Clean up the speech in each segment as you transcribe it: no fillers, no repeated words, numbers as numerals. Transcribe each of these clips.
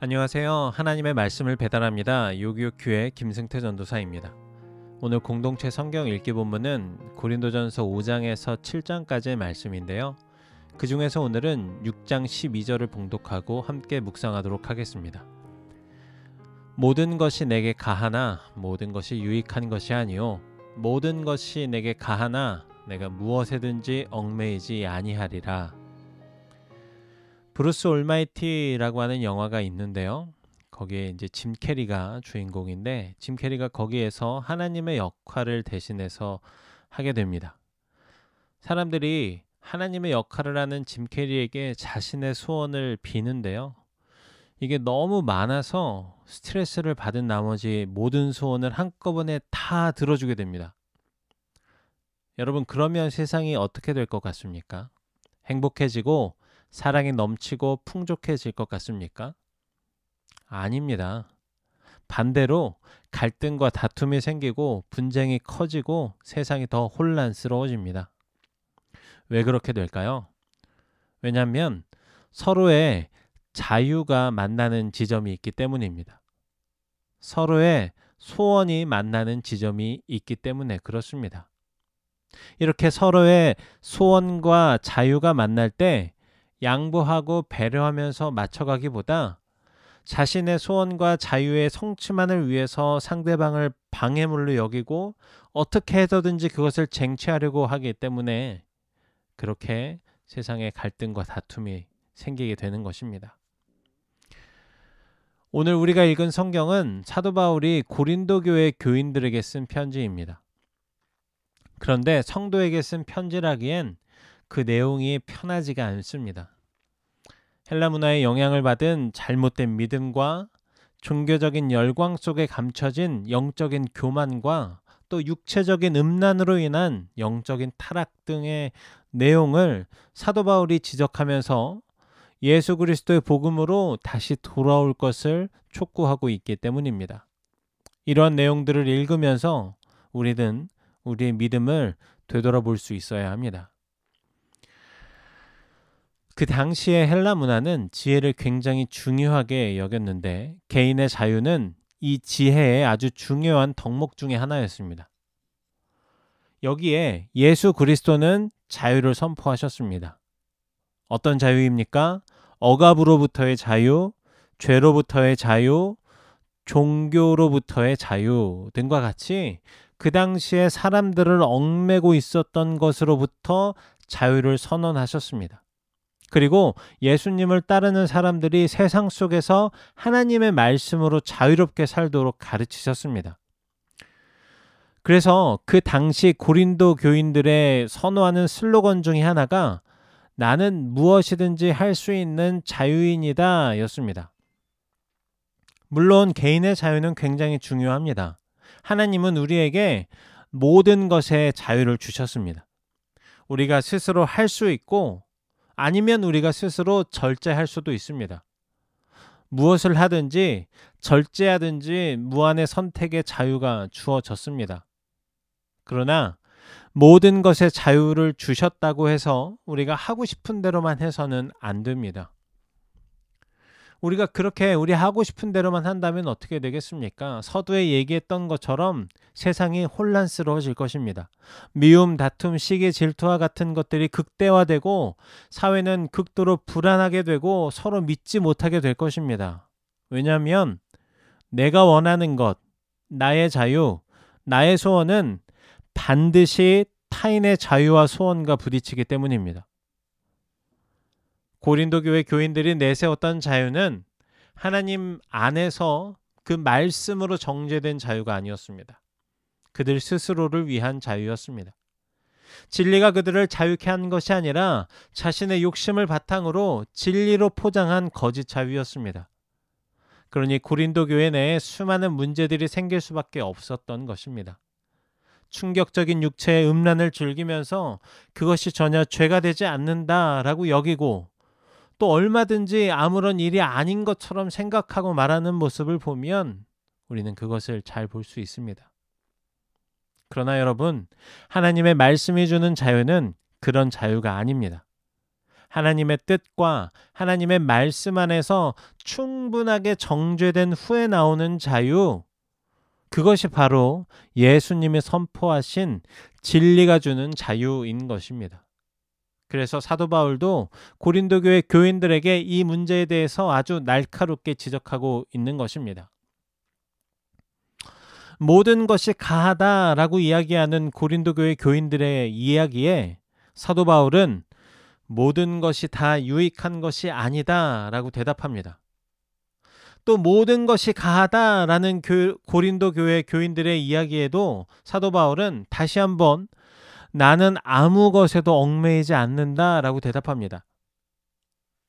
안녕하세요. 하나님의 말씀을 배달합니다. 요기요큐의 김승태 전도사입니다. 오늘 공동체 성경 읽기 본문은 고린도전서 5장에서 7장까지의 말씀인데요. 그 중에서 오늘은 6장 12절을 봉독하고 함께 묵상하도록 하겠습니다. 모든 것이 내게 가하나 모든 것이 유익한 것이 아니요 모든 것이 내게 가하나 내가 무엇에든지 얽매이지 아니하리라. 브루스 올마이티라고 하는 영화가 있는데요. 거기에 이제 짐 캐리가 주인공인데 짐 캐리가 거기에서 하나님의 역할을 대신해서 하게 됩니다. 사람들이 하나님의 역할을 하는 짐 캐리에게 자신의 소원을 비는데요. 이게 너무 많아서 스트레스를 받은 나머지 모든 소원을 한꺼번에 다 들어주게 됩니다. 여러분, 그러면 세상이 어떻게 될 것 같습니까? 행복해지고 사랑이 넘치고 풍족해질 것 같습니까? 아닙니다. 반대로 갈등과 다툼이 생기고 분쟁이 커지고 세상이 더 혼란스러워집니다. 왜 그렇게 될까요? 왜냐하면 서로의 자유가 만나는 지점이 있기 때문입니다. 서로의 소원이 만나는 지점이 있기 때문에 그렇습니다. 이렇게 서로의 소원과 자유가 만날 때 양보하고 배려하면서 맞춰가기보다 자신의 소원과 자유의 성취만을 위해서 상대방을 방해물로 여기고 어떻게 해서든지 그것을 쟁취하려고 하기 때문에 그렇게 세상에 갈등과 다툼이 생기게 되는 것입니다. 오늘 우리가 읽은 성경은 사도 바울이 고린도 교회 교인들에게 쓴 편지입니다. 그런데 성도에게 쓴 편지라기엔 그 내용이 편하지가 않습니다. 헬라 문화의 영향을 받은 잘못된 믿음과 종교적인 열광 속에 감춰진 영적인 교만과 또 육체적인 음란으로 인한 영적인 타락 등의 내용을 사도 바울이 지적하면서 예수 그리스도의 복음으로 다시 돌아올 것을 촉구하고 있기 때문입니다. 이러한 내용들을 읽으면서 우리는 우리의 믿음을 되돌아볼 수 있어야 합니다. 그 당시의 헬라 문화는 지혜를 굉장히 중요하게 여겼는데 개인의 자유는 이 지혜의 아주 중요한 덕목 중에 하나였습니다. 여기에 예수 그리스도는 자유를 선포하셨습니다. 어떤 자유입니까? 억압으로부터의 자유, 죄로부터의 자유, 종교로부터의 자유 등과 같이 그 당시에 사람들을 얽매고 있었던 것으로부터 자유를 선언하셨습니다. 그리고 예수님을 따르는 사람들이 세상 속에서 하나님의 말씀으로 자유롭게 살도록 가르치셨습니다. 그래서 그 당시 고린도 교인들의 선호하는 슬로건 중에 하나가 나는 무엇이든지 할 수 있는 자유인이다 였습니다. 물론 개인의 자유는 굉장히 중요합니다. 하나님은 우리에게 모든 것에 자유를 주셨습니다. 우리가 스스로 할 수 있고 아니면 우리가 스스로 절제할 수도 있습니다. 무엇을 하든지 절제하든지 무한의 선택의 자유가 주어졌습니다. 그러나 모든 것의 자유를 주셨다고 해서 우리가 하고 싶은 대로만 해서는 안 됩니다. 우리가 그렇게 우리 하고 싶은 대로만 한다면 어떻게 되겠습니까? 서두에 얘기했던 것처럼 세상이 혼란스러워질 것입니다. 미움, 다툼, 시기, 질투와 같은 것들이 극대화되고 사회는 극도로 불안하게 되고 서로 믿지 못하게 될 것입니다. 왜냐하면 내가 원하는 것, 나의 자유, 나의 소원은 반드시 타인의 자유와 소원과 부딪히기 때문입니다. 고린도 교회 교인들이 내세웠던 자유는 하나님 안에서 그 말씀으로 정죄된 자유가 아니었습니다. 그들 스스로를 위한 자유였습니다. 진리가 그들을 자유케 한 것이 아니라 자신의 욕심을 바탕으로 진리로 포장한 거짓 자유였습니다. 그러니 고린도 교회 내에 수많은 문제들이 생길 수밖에 없었던 것입니다. 충격적인 육체의 음란을 즐기면서 그것이 전혀 죄가 되지 않는다라고 여기고 또 얼마든지 아무런 일이 아닌 것처럼 생각하고 말하는 모습을 보면 우리는 그것을 잘 볼 수 있습니다. 그러나 여러분, 하나님의 말씀이 주는 자유는 그런 자유가 아닙니다. 하나님의 뜻과 하나님의 말씀 안에서 충분하게 정죄된 후에 나오는 자유, 그것이 바로 예수님이 선포하신 진리가 주는 자유인 것입니다. 그래서 사도 바울도 고린도 교회 교인들에게 이 문제에 대해서 아주 날카롭게 지적하고 있는 것입니다. 모든 것이 가하다라고 이야기하는 고린도 교회 교인들의 이야기에 사도 바울은 모든 것이 다 유익한 것이 아니다라고 대답합니다. 또 모든 것이 가하다라는 고린도 교회 교인들의 이야기에도 사도 바울은 다시 한번 나는 아무 것에도 얽매이지 않는다라고 대답합니다.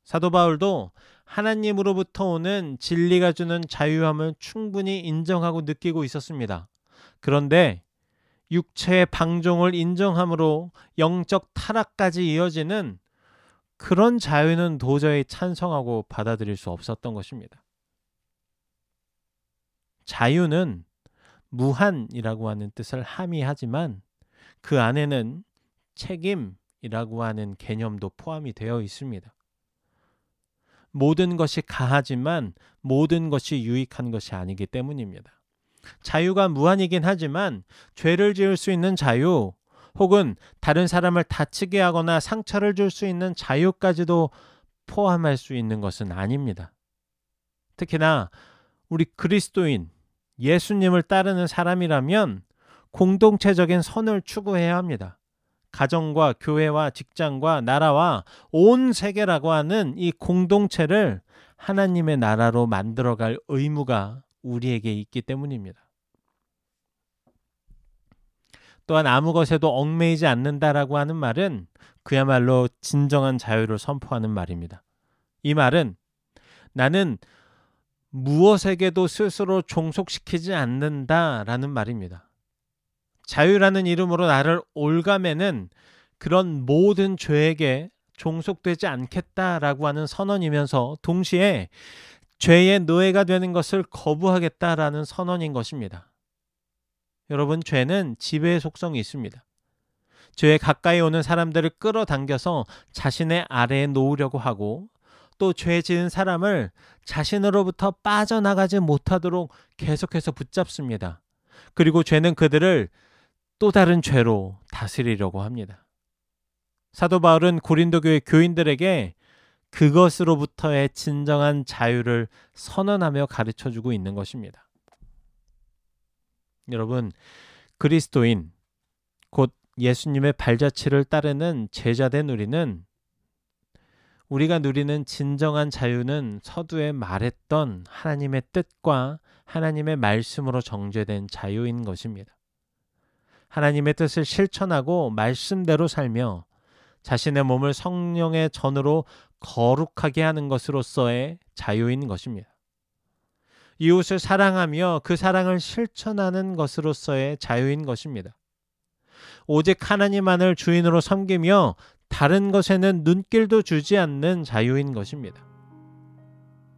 사도 바울도 하나님으로부터 오는 진리가 주는 자유함을 충분히 인정하고 느끼고 있었습니다. 그런데 육체의 방종을 인정함으로 영적 타락까지 이어지는 그런 자유는 도저히 찬성하고 받아들일 수 없었던 것입니다. 자유는 무한이라고 하는 뜻을 함의하지만 그 안에는 책임이라고 하는 개념도 포함이 되어 있습니다. 모든 것이 가하지만 모든 것이 유익한 것이 아니기 때문입니다. 자유가 무한이긴 하지만 죄를 지을 수 있는 자유, 혹은 다른 사람을 다치게 하거나 상처를 줄 수 있는 자유까지도 포함할 수 있는 것은 아닙니다. 특히나 우리 그리스도인, 예수님을 따르는 사람이라면 공동체적인 선을 추구해야 합니다. 가정과 교회와 직장과 나라와 온 세계라고 하는 이 공동체를 하나님의 나라로 만들어갈 의무가 우리에게 있기 때문입니다. 또한 아무 것에도 얽매이지 않는다라고 하는 말은 그야말로 진정한 자유를 선포하는 말입니다. 이 말은 나는 무엇에게도 스스로 종속시키지 않는다라는 말입니다. 자유라는 이름으로 나를 올가매는 그런 모든 죄에게 종속되지 않겠다라고 하는 선언이면서 동시에 죄의 노예가 되는 것을 거부하겠다라는 선언인 것입니다. 여러분, 죄는 지배의 속성이 있습니다. 죄에 가까이 오는 사람들을 끌어당겨서 자신의 아래에 놓으려고 하고, 또 죄 지은 사람을 자신으로부터 빠져나가지 못하도록 계속해서 붙잡습니다. 그리고 죄는 그들을 또 다른 죄로 다스리려고 합니다. 사도 바울은 고린도 교회 교인들에게 그것으로부터의 진정한 자유를 선언하며 가르쳐주고 있는 것입니다. 여러분, 그리스도인, 곧 예수님의 발자취를 따르는 제자된 우리가 누리는 진정한 자유는 서두에 말했던 하나님의 뜻과 하나님의 말씀으로 정죄된 자유인 것입니다. 하나님의 뜻을 실천하고 말씀대로 살며 자신의 몸을 성령의 전으로 거룩하게 하는 것으로서의 자유인 것입니다. 이웃을 사랑하며 그 사랑을 실천하는 것으로서의 자유인 것입니다. 오직 하나님만을 주인으로 섬기며 다른 것에는 눈길도 주지 않는 자유인 것입니다.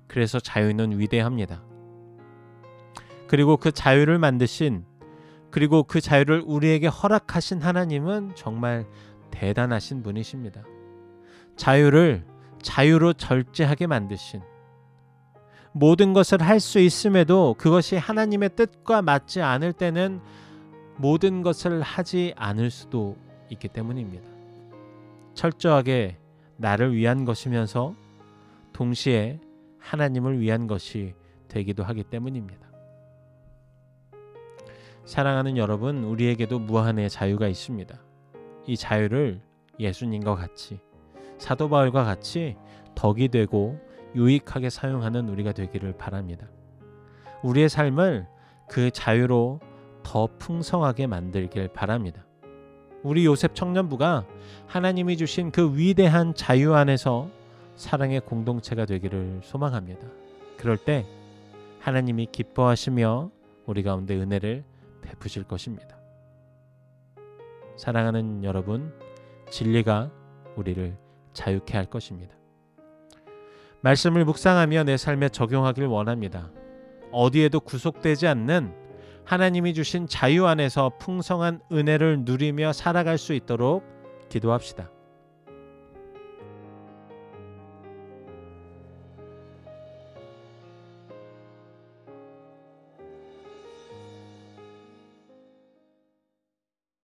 그래서 자유는 위대합니다. 그리고 그 자유를 만드신, 그리고 그 자유를 우리에게 허락하신 하나님은 정말 대단하신 분이십니다. 자유를 자유로 절제하게 만드신, 모든 것을 할 수 있음에도 그것이 하나님의 뜻과 맞지 않을 때는 모든 것을 하지 않을 수도 있기 때문입니다. 철저하게 나를 위한 것이면서 동시에 하나님을 위한 것이 되기도 하기 때문입니다. 사랑하는 여러분, 우리에게도 무한의 자유가 있습니다. 이 자유를 예수님과 같이, 사도 바울과 같이 덕이 되고 유익하게 사용하는 우리가 되기를 바랍니다. 우리의 삶을 그 자유로 더 풍성하게 만들길 바랍니다. 우리 요셉 청년부가 하나님이 주신 그 위대한 자유 안에서 사랑의 공동체가 되기를 소망합니다. 그럴 때 하나님이 기뻐하시며 우리 가운데 은혜를 베푸실 것입니다. 사랑하는 여러분, 진리가 우리를 자유케 할 것입니다. 말씀을 묵상하며 내 삶에 적용하길 원합니다. 어디에도 구속되지 않는 하나님이 주신 자유 안에서 풍성한 은혜를 누리며 살아갈 수 있도록 기도합시다.